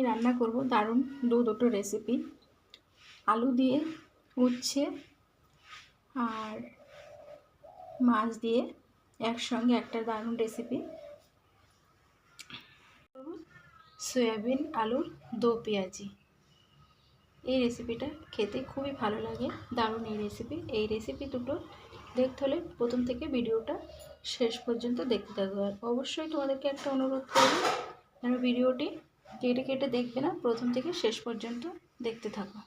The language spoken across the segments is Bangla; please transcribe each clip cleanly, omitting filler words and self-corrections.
রান্না করব দারুণ দুটো রেসিপি, আলু দিয়ে উচ্ছে আর মাছ দিয়ে একসঙ্গে একটা দারুণ রেসিপি। সয়াবিন আলুর দো পেঁয়াজি। এই রেসিপিটা খেতে খুবই ভালো লাগে, দারুণ এই রেসিপি দুটো দেখতে হলে প্রথম থেকে ভিডিওটা শেষ পর্যন্ত দেখতে থাকবে। আর অবশ্যই তোমাদেরকে একটা অনুরোধ করব, যেন ভিডিওটি কেটে কেটে দেখবে না, প্রথম থেকে শেষ পর্যন্ত দেখতে থাকো।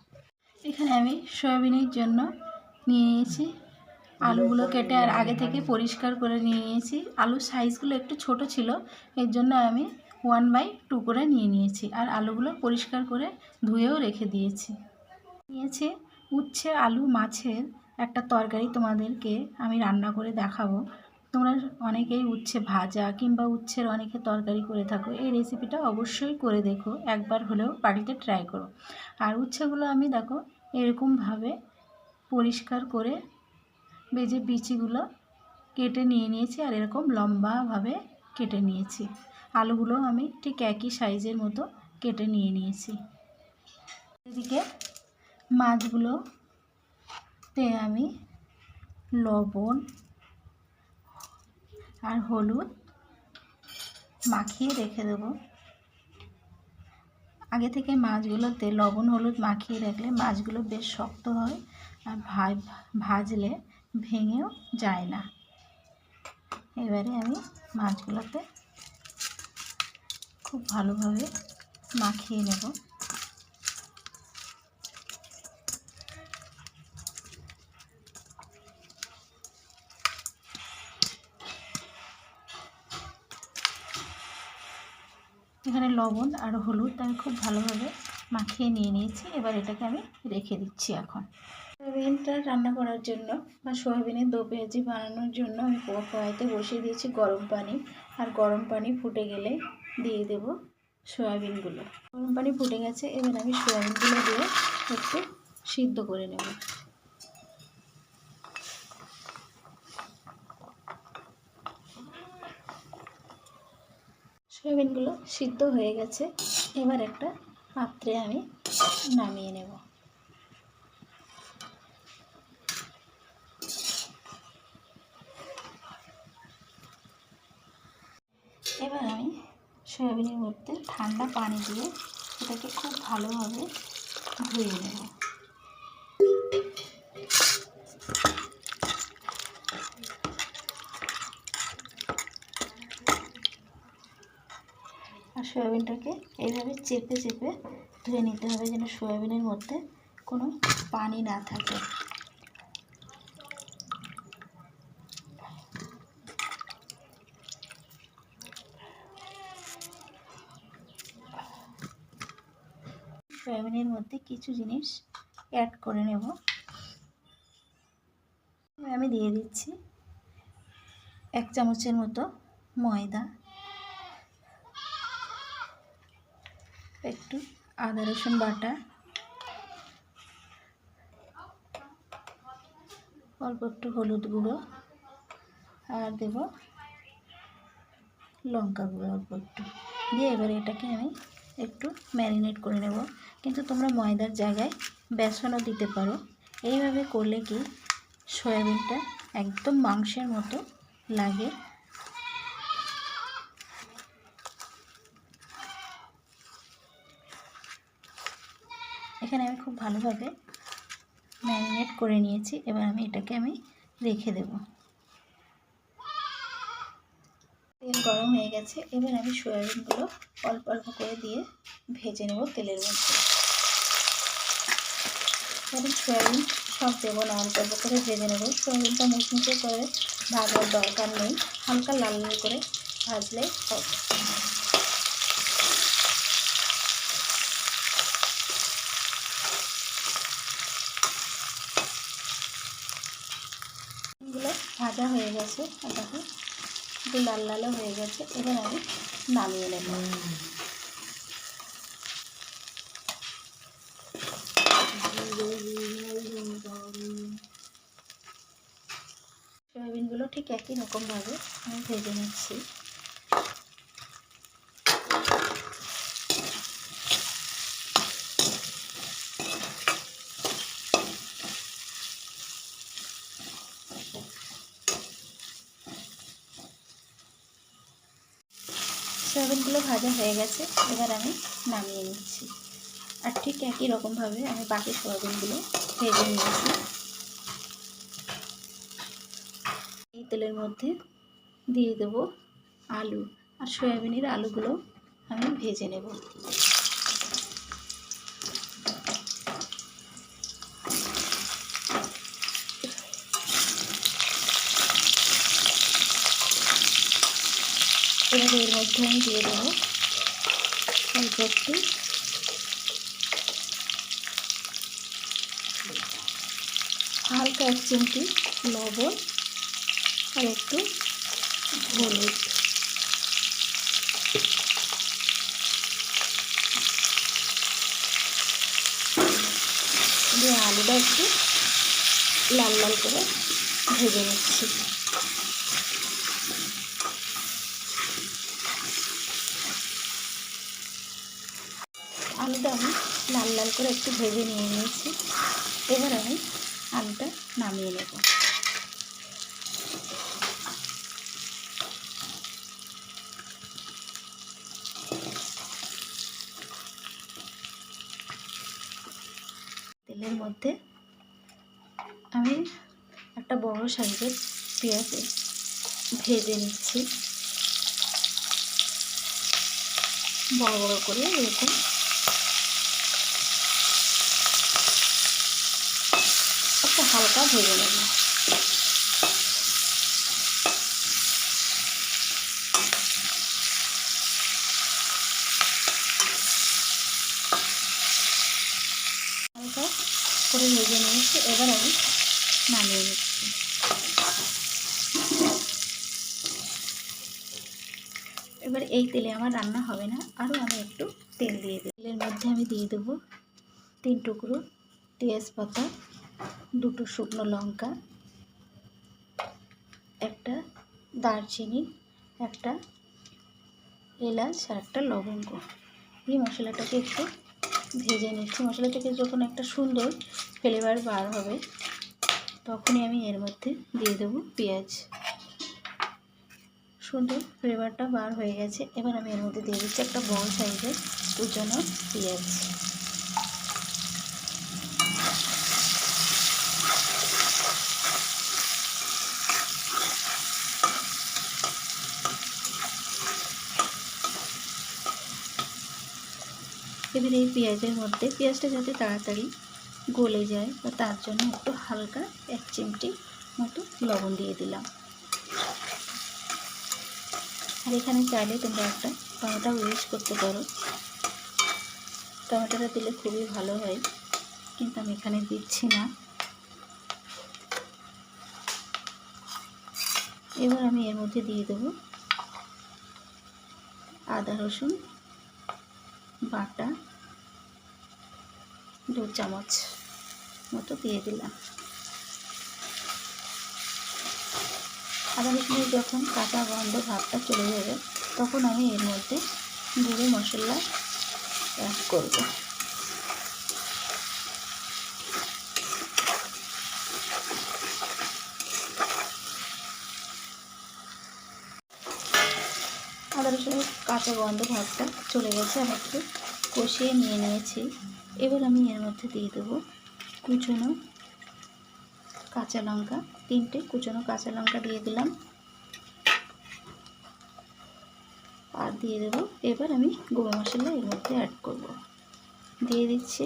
এখানে আমি সয়াবিনের জন্য নিয়ে নিয়েছি আলুগুলো কেটে আর আগে থেকে পরিষ্কার করে নিয়ে নিয়েছি। আলুর সাইজগুলো একটু ছোট ছিল, এর জন্য আমি 1/2 করে নিয়ে নিয়েছি। আর আলুগুলো পরিষ্কার করে ধুয়েও রেখে দিয়েছি। নিয়েছি উচ্ছে আলু মাছের একটা তরকারি, তোমাদেরকে আমি রান্না করে দেখাবো। তোমরা অনেকেই উচ্ছে ভাজা কিংবা উচ্ছের অনেকে তরকারি করে থাকো, এই রেসিপিটা অবশ্যই করে দেখো, একবার হলেও বাড়িতে ট্রাই করো। আর উচ্ছেগুলো আমি দেখো এরকমভাবে পরিষ্কার করে বেজে বিচিগুলো কেটে নিয়ে নিয়েছি, আর এরকম লম্বাভাবে কেটে নিয়েছি। আলুগুলো আমি ঠিক একই সাইজের মতো কেটে নিয়ে নিয়েছি। এদিকে মাছগুলোতে আমি লবণ আর হলুদ মাখিয়ে রেখে দেবো। আগে থেকে মাছগুলোতে লবণ হলুদ মাখিয়ে রাখলে মাছগুলো বেশ শক্ত হয়, আর ভাজলে ভেঙেও যায় না। এবারে আমি মাছগুলোতে খুব ভালোভাবে মাখিয়ে নেব। এখানে লবণ আর হলুদ আমি খুব ভালোভাবে মাখিয়ে নিয়ে নিয়েছি। এবার এটাকে আমি রেখে দিচ্ছি। এখন সয়াবিনটা রান্না করার জন্য বা সয়াবিনের দো পেঁয়াজি বানানোর জন্য আমি কড়াইতে বসিয়ে দিয়েছি গরম পানি। আর গরম পানি ফুটে গেলে দিয়ে দেব সয়াবিনগুলো। গরম পানি ফুটে গেছে, এবার আমি সয়াবিনগুলো দিয়ে একটু সিদ্ধ করে নেব। সয়াবিনগুলো সিদ্ধ হয়ে গেছে, এবার একটা পাত্রে আমি নামিয়ে নেব। এবার আমি সয়াবিনের মধ্যে ঠান্ডা পানি দিয়ে এটাকে খুব ভালোভাবে ধুয়ে নেব। আর সয়াবিনটাকে এইভাবে চেপে চেপে ধুয়ে নিতে হবে, যেন সয়াবিনের মধ্যে কোনো পানি না থাকে। সয়াবিনের মধ্যে কিছু জিনিস অ্যাড করে নেব। আমি দিয়ে দিচ্ছি 1 চামচের মতো ময়দা, একটু আদা রসুন বাটা, অল্প একটু হলুদ গুঁড়ো, আর দেব লঙ্কা গুঁড়ো অল্প একটু দিয়ে এবারে এটাকে আমি একটু ম্যারিনেট করে নেব। কিন্তু তোমরা ময়দার জায়গায় বেসনও দিতে পারো। এইভাবে করলে কি সয়াবিনটা একদম মাংসের মতো লাগে। এখানে আমি খুব ভালোভাবে ম্যারিনেট করে নিয়েছি। এবার এটাকে রেখে দেব। তেল গরম হয়ে গেছে, এবার আমি সয়াবিনগুলো অল্প অল্প করে দিয়ে ভেজে নেব তেলের মধ্যে। এবার সয়াবিন সব দেবো না, অল্প অল্প করে ভেজে নেব। সয়াবিনটা মুচমুচে করে ভাজার দরকার নেই, হালকা লাল লাল করে ভাজলেই হবে। এগুলো ভাজা হয়ে গেছে, দেখো একটু লাল লালও হয়ে গেছে। এবার আমি নামিয়ে নেব। সয়াবিনগুলো ঠিক একই রকমভাবে আমি ভেজে নিচ্ছি। সয়াবিনগুলো ভাজা হয়ে গেছে, এবার আমি নামিয়ে নিচ্ছি। আর ঠিক একই রকমভাবে আমি বাকি সয়াবিনগুলো ভেজে নিয়েছি। এই তেলের মধ্যে দিয়ে দেবো আলু, আর সয়াবিনের আলুগুলো আমি ভেজে নেব। এবার এর মধ্যে আমি দিয়ে দেবো অল্প একটু হালকা 1 চিমটি লবণ আর একটু হলুদ। দিয়ে আলুটা একটু লাল লাল করে ভেজে নিচ্ছি। আলুটা আমি লাল লাল করে একটু ভেজে নিয়েছি। এবার আমি আলুটা নামিয়ে নেব। তেলের মধ্যে আমি একটা বড় সাইজের পেঁয়াজ ভেজে নিচ্ছি, বড় বড় করে এরকম। একটা হালকা ভেজে নেব। হালকা করে ভেজে নিয়েছি, এবার আমি নামিয়ে নিচ্ছি। এবার এই তেলে আমার রান্না হবে না, আরও আমি একটু তেল দিয়ে দেব। তেলের মধ্যে আমি দিয়ে দেবো 3 টুকরো তেজপাতা, 2টো শুকনো লঙ্কা, একটা দারচিনি, একটা এলাচ আর একটা লবঙ্গ। এই মশলাটাকে একটু ভেজে নিচ্ছি। মশলা থেকে যখন একটা সুন্দর ফ্লেভার বার হবে, তখনই আমি এর মধ্যে দিয়ে দেবো পেঁয়াজ। সুন্দর ফ্লেভারটা বার হয়ে গেছে, এবার আমি এর মধ্যে দিয়ে দিচ্ছি একটা বড় সাইজের কুচানো পেঁয়াজ। এবার এই পেঁয়াজের মধ্যে পেঁয়াজটা যাতে তাড়াতাড়ি গলে যায়, বা তার জন্য একটু হালকা 1 চিমটি মতো লবণ দিয়ে দিলাম। আর এখানে চাইলে তোমরা একটা টমেটো ইউজ করতে পারো, টমেটোটা দিলে খুবই ভালো হয়, কিন্তু আমি এখানে দিচ্ছি না। এবার আমি এর মধ্যে দিয়ে দেবো আদা রসুন বাটা 2 চামচ মতো দিয়ে দিলাম। আদা রসুনের যখন কাঁচা গন্ধ ভাবটা চলে যাবে, তখন আমি এর মধ্যে গুঁড়ো মশলা অ্যাড করব। আদা রসুনের কাঁচা গন্ধ ভাবটা চলে গেছে, আমি একটু কষিয়ে নিয়েছি। এবার আমি এর মধ্যে দিয়ে দেবো কুচনো কাঁচা লঙ্কা, 3টে কুচনো কাঁচা লঙ্কা দিয়ে দিলাম। আর দিয়ে দেবো, এবার আমি গুঁড়ো মশলা এর মধ্যে অ্যাড করব। দিয়ে দিচ্ছি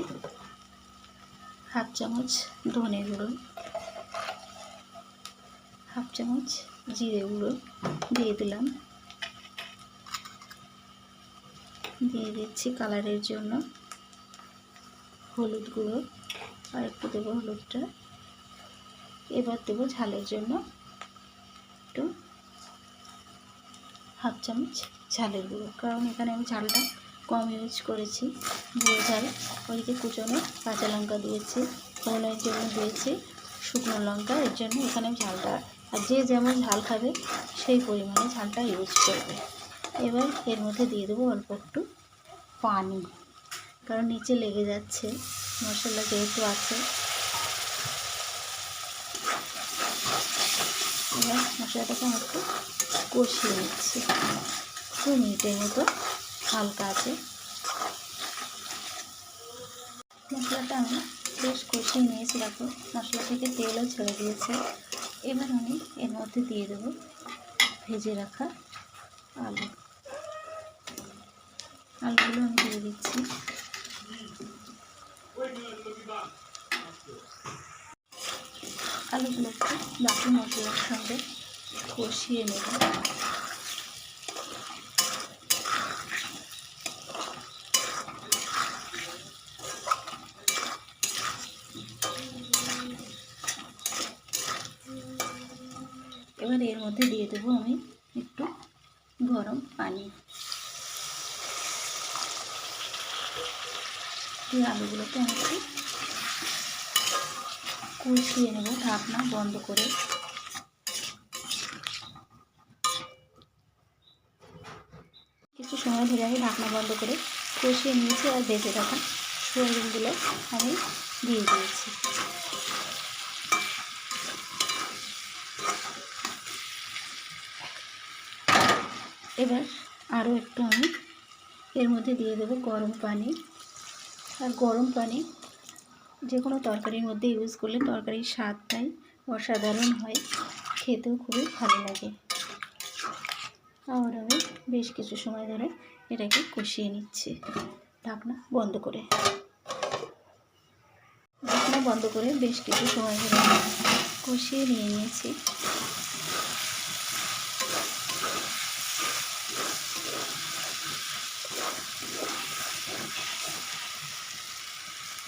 1/2 চামচ ধনে গুঁড়ো, 1/2 চামচ জিরে গুঁড়ো দিয়ে দিলাম। দিয়ে দিচ্ছি কালারের জন্য হলুদ গুঁড়ো, আর একটু দেবো হলুদটা। এবার দেবো ঝালের জন্য একটু 1/2 চামচ ঝালের গুঁড়ো, কারণ এখানে আমি ঝালটা কম ইউজ করেছি, গুঁড়ো ঝাল। ওইদিকে কুচনো কাঁচা লঙ্কা দিয়েছি, ফোড়নের জন্য দিয়েছি শুকনো লঙ্কা, এর জন্য এখানে ঝালটা, আর যে যেমন ঝাল খাবে সেই পরিমাণে ঝালটা ইউজ করবে। এবার এর মধ্যে দিয়ে দেবো অল্প একটু পানি, কারণ নিচে লেগে যাচ্ছে মশলা যেহেতু আছে। এবার মশলাটাকে আমি একটু কষিয়ে নিচ্ছি। 2 মিনিটের মতো হালকা আছে। মশলাটা আমি বেশ কষিয়ে নিয়েছি, দেখো মশলা থেকে তেলও ছেড়ে দিয়েছে। এবার আমি এর মধ্যে দিয়ে দেবো ভেজে রাখা আলুগুলো আমি দিয়ে দিচ্ছি। আলুগুলো একটু বাকি মশলার সঙ্গে কষিয়ে নেব। এবার এর মধ্যে দিয়ে দেবো আমি একটু গরম পানি। এই আলুগুলোকে আমি একটু কষিয়ে নেব ঢাকনা বন্ধ করে। কিছু সময় ধরে আমি ঢাকনা বন্ধ করে কষিয়ে নিয়েছি আর ভেজে রাখা সয়াবিনগুলো আমি দিয়ে দিয়েছি। এবার আরও একটু আমি এর মধ্যে দিয়ে দেবো গরম পানি। আর গরম পানি যে কোনো তরকারির মধ্যে ইউজ করলে তরকারির স্বাদটাই অসাধারণ হয়, খেতেও খুবই ভালো লাগে। আর আমি বেশ কিছু সময় ধরে এটাকে কষিয়ে নিচ্ছি ঢাকনা বন্ধ করে। ঢাকনা বন্ধ করে বেশ কিছু সময় ধরে কষিয়ে নিয়েছি।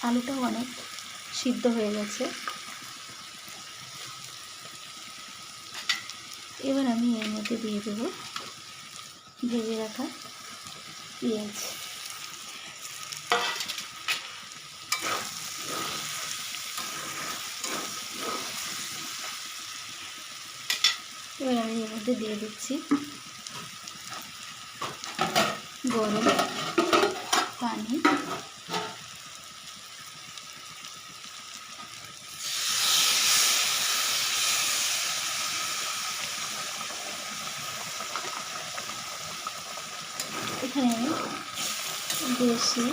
আলুটাও অনেক সিদ্ধ হয়ে গেছে। এবার আমি এর মধ্যে দিয়ে দেবো ভেজে রাখা পেঁয়াজ। এবার আমি এর মধ্যে দিয়ে দিচ্ছি গরম পানি। এখানে আমি বেশি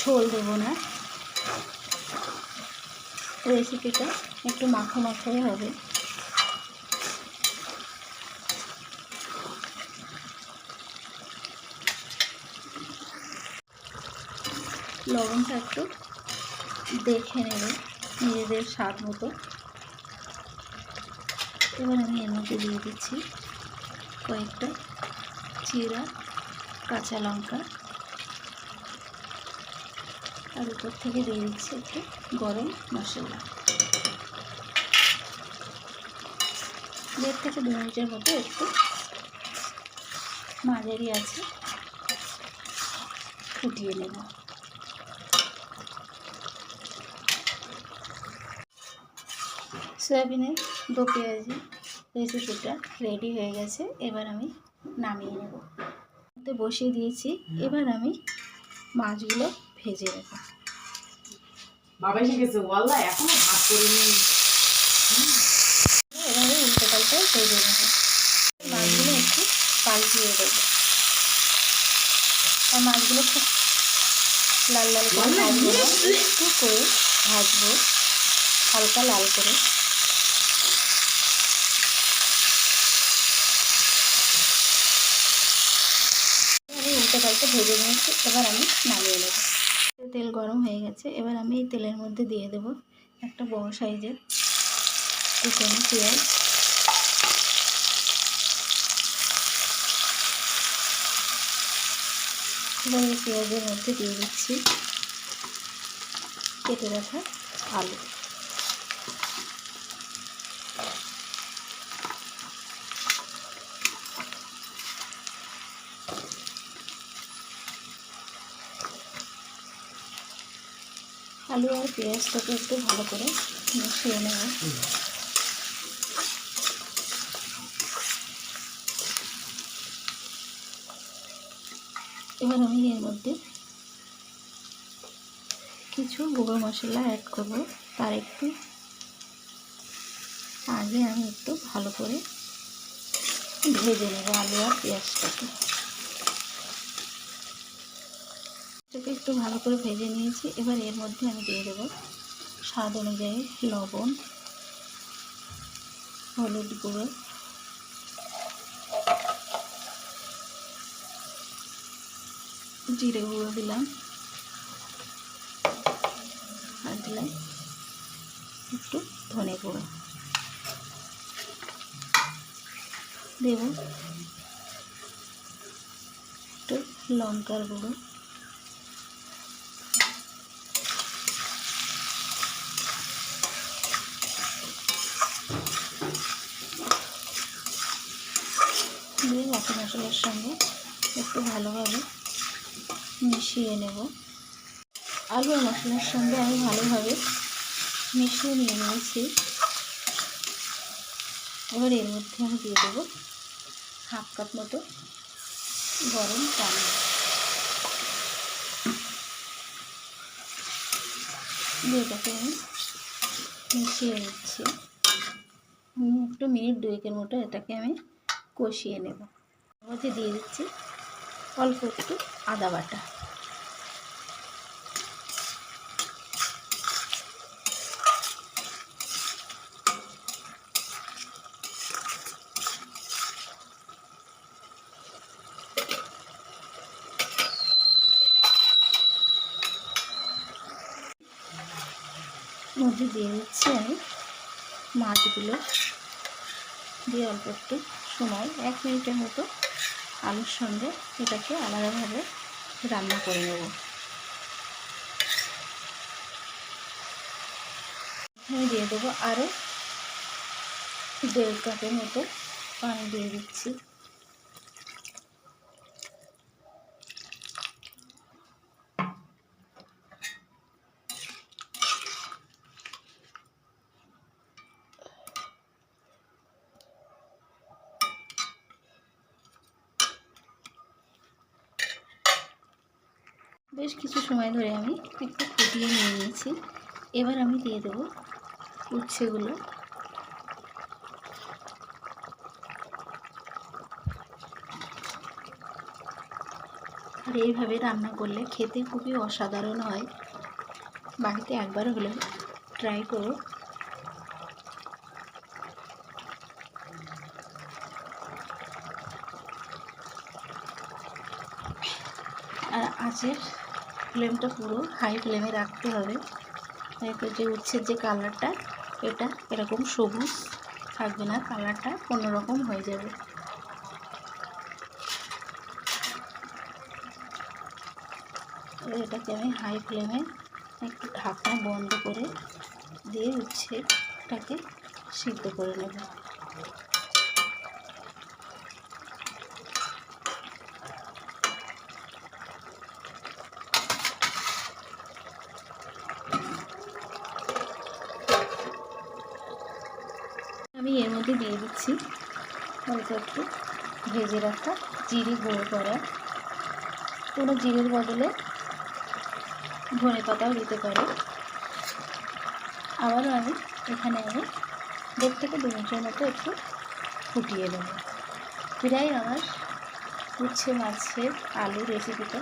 ঝোল দেবো না, রেসিপিটা একটু মাখো মাখাই হবে। লবণটা একটু দেখে নেবে নিজেদের স্বাদ মতো। এবার আমি এর মধ্যে দিয়ে দিচ্ছি কয়েকটা চিরা কাঁচা লঙ্কা, আর উপর থেকে দিয়ে দিচ্ছি একটু গরম মশলা। 1.5 থেকে 2 মিনিটের মতো একটু মাঝারি আছে ফুটিয়ে নেব। সয়াবিনের দো পেঁয়াজি রেসিপিটা রেডি হয়ে গেছে। এবার আমি নামিয়ে নেব। বসিয়ে দিয়েছি। এবার আমি মাছগুলো ভেজে নেব। এভাবে উল্টে পাল্টে ভেজে নেব। মাছগুলো একটু পাল্টিয়ে দেবো। আর মাছগুলো খুব লাল লাল করে ভাজবো না, একটু করে ভাজবো হালকা লাল করে। আমি উল্টে পাল্টে ভেজে নিয়েছি। এবার আমি নামিয়ে নেব। তেল গরম হয়ে গেছে। এবার আমি এই তেলের মধ্যে দিয়ে দেব একটা বড় সাইজের কুচনো পেঁয়াজ। এবার এই পেঁয়াজের মধ্যে দিয়ে দিচ্ছি কেটে রাখা আলু। আলু আর পেঁয়াজটাকে একটু ভালো করে মিশিয়ে নেব। এবার আমি এর মধ্যে কিছু গুঁড়ো মশলা অ্যাড করব। তার একটু আগে আমি একটু ভালো করে ভেজে নেব আলু আর পেঁয়াজটাকে। এটাকে একটু ভালো করে ভেজে নিয়েছি। এবার এর মধ্যে আমি দিয়ে দেবো স্বাদ অনুযায়ী লবণ, হলুদ গুঁড়ো, জিরে গুঁড়ো দিলাম, আর দিলাম একটু ধনে গুঁড়ো, দেব একটু লঙ্কার গুঁড়ো, দিয়ে বাকি মশলার সঙ্গে একটু ভালোভাবে মিশিয়ে নেব। আলু আর মশলার সঙ্গে আমি ভালোভাবে মিশিয়ে নিয়েছি। এবার এর মধ্যে আমি দিয়ে দেবো 1/2 কাপ মতো গরম পানি। দিয়ে এটাকে আমি মিশিয়ে নিচ্ছি। একটু মিনিট 2 মতো এটাকে আমি কষিয়ে নেব। এর মধ্যে দিয়ে দিচ্ছি অল্প একটু আদা বাটা। মধ্যে দিয়ে দিচ্ছি আমি মাছগুলো, দিয়ে অল্প একটু সময় 1 মিনিটের মতো আলুর সঙ্গে এটাকে আলাদাভাবে রান্না করে নেব। আমি দিয়ে দেবো আরও 1.5 কাপের মতো পানি দিয়ে দিচ্ছি। বেশ কিছু সময় ধরে আমি একটু ফুটিয়ে নিয়েছি। এবার আমি দিয়ে দেবো উচ্ছেগুলো। আর এইভাবে রান্না করলে খেতে খুবই অসাধারণ হয়। বাড়িতে একবার হলেও ট্রাই করো। আর আঁচের ফ্লেমটা পুরো হাই ফ্লেমে রাখতে হবে। এতে যে উচ্ছের যে কালারটা, এটা এরকম সবুজ থাকবে না, কালারটা অন্যরকম হয়ে যাবে। এটাকে আমি হাই ফ্লেমে একটু ঢাকনা বন্ধ করে দিয়ে উচ্ছেটাকে সিদ্ধ করে নেব। আমি এর মধ্যে দিয়ে দিচ্ছি অল্প একটু ভেজে রাখা জিরে গুঁড়ো করা। কোনো জিরের বদলে ধনে পাতাও দিতে পারে। আবারও আমি এখানে 1.5 থেকে 2 মিনিটের মতো একটু ফুটিয়ে নেব। প্রায় আমার উচ্ছে মাছের আলু রেসিপিটা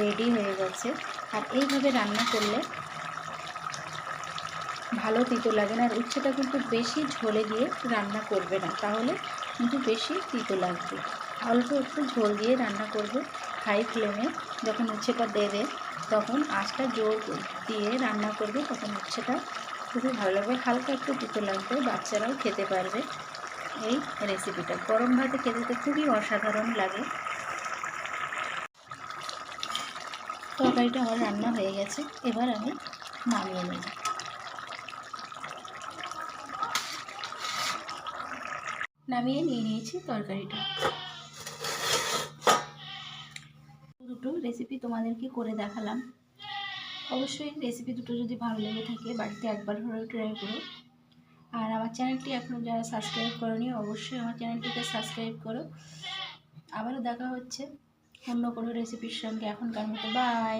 রেডি হয়ে গেছে। আর এইভাবে রান্না করলে ভালো তিতো লাগে না। আর উচ্ছেটা কিন্তু বেশি ঝোলে দিয়ে রান্না করবে না, তাহলে কিন্তু বেশি তিতো লাগবে। অল্প একটু ঝোল দিয়ে রান্না করবে হাই ফ্লেমে। যখন উচ্ছেটা দেবে তখন আঁচটা জোর দিয়ে রান্না করবে, তখন উচ্ছেটা খুবই ভালো লাগবে। হালকা একটু তিতো লাগবে, বাচ্চারাও খেতে পারবে। এই রেসিপিটা গরম ভাতে খেতে খুবই অসাধারণ লাগে। তরকারিটা আমার রান্না হয়ে গেছে। এবার আমি নামিয়ে নেব। নামিয়ে নিয়ে নিয়েছি তরকারিটা। দুটো রেসিপি তোমাদেরকে করে দেখালাম। অবশ্যই রেসিপি দুটো যদি ভালো লেগে থাকে বাড়িতে একবার হলেও ট্রাই করো। আর আমার চ্যানেলটি এখনও যারা সাবস্ক্রাইব করোনি অবশ্যই আমার চ্যানেলটিকে সাবস্ক্রাইব করো। আবারও দেখা হচ্ছে অন্য কোনো রেসিপির সঙ্গে। এখনকার মতো বাই।